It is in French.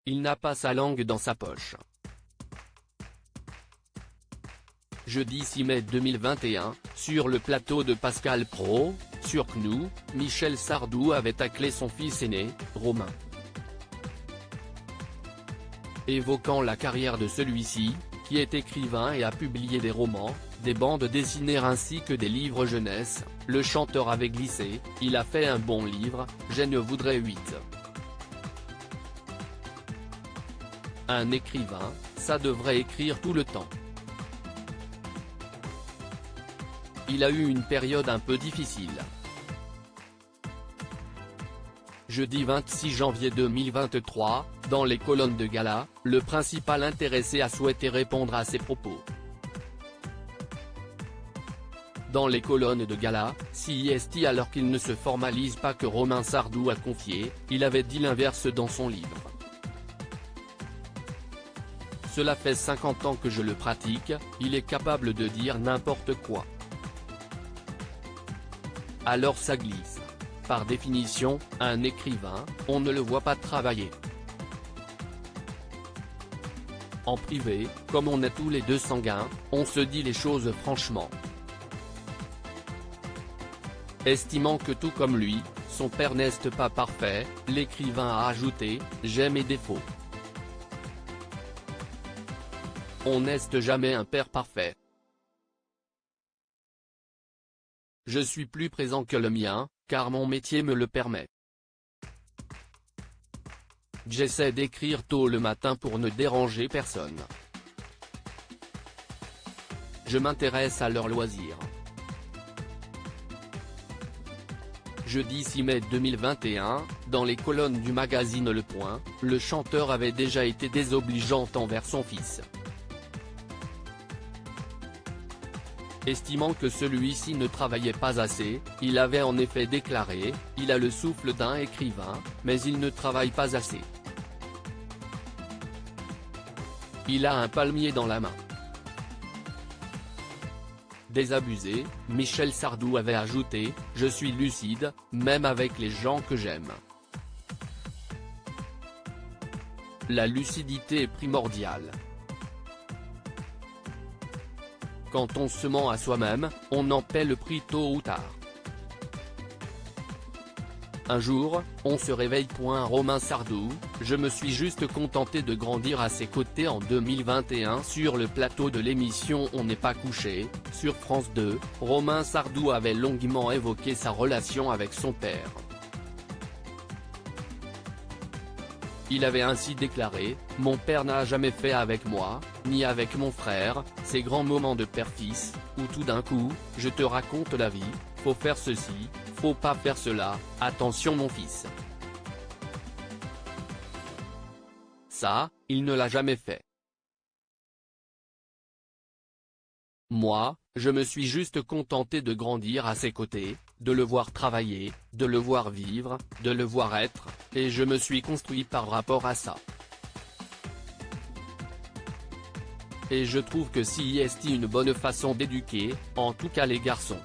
il n'a pas sa langue dans sa poche. Jeudi 6 mai 2021, sur le plateau de Pascal Praud, sur CNOU, Michel Sardou avait taclé son fils aîné, Romain. Évoquant la carrière de celui-ci, qui est écrivain et a publié des romans, des bandes dessinées ainsi que des livres jeunesse, le chanteur avait glissé « Il a fait un bon livre, j'en voudrais 8 ». Un écrivain, ça devrait écrire tout le temps. Il a eu une période un peu difficile. Jeudi 26 janvier 2023, dans les colonnes de Gala, le principal intéressé a souhaité répondre à ces propos. Dans les colonnes de Gala, CIST alors qu'il ne se formalise pas que Romain Sardou a confié, il avait dit l'inverse dans son livre. Cela fait 50 ans que je le pratique, il est capable de dire n'importe quoi. Alors ça glisse. Par définition, un écrivain, on ne le voit pas travailler. En privé, comme on est tous les deux sanguins, on se dit les choses franchement. Estimant que tout comme lui, son père n'est pas parfait, l'écrivain a ajouté « J'ai mes défauts. On n'est jamais un père parfait. Je suis plus présent que le mien, car mon métier me le permet. J'essaie d'écrire tôt le matin pour ne déranger personne. Je m'intéresse à leurs loisirs. » Jeudi 6 mai 2021, dans les colonnes du magazine Le Point, le chanteur avait déjà été désobligeant envers son fils. Estimant que celui-ci ne travaillait pas assez, il avait en effet déclaré « Il a le souffle d'un écrivain, mais il ne travaille pas assez. Il a un palmier dans la main. » Désabusé, Michel Sardou avait ajouté « Je suis lucide, même avec les gens que j'aime. La lucidité est primordiale. Quand on se ment à soi-même, on en paie le prix tôt ou tard. Un jour, on se réveille. Romain Sardou, je me suis juste contenté de grandir à ses côtés en 2021 sur le plateau de l'émission On n'est pas couché, sur France 2, Romain Sardou avait longuement évoqué sa relation avec son père. Il avait ainsi déclaré « Mon père n'a jamais fait avec moi, ni avec mon frère, ces grands moments de père-fils, où tout d'un coup, je te raconte la vie, faut faire ceci, faut pas faire cela, attention mon fils. » Ça, il ne l'a jamais fait. Moi, je me suis juste contenté de grandir à ses côtés, de le voir travailler, de le voir vivre, de le voir être, et je me suis construit par rapport à ça. Et je trouve que CIST une bonne façon d'éduquer, en tout cas les garçons.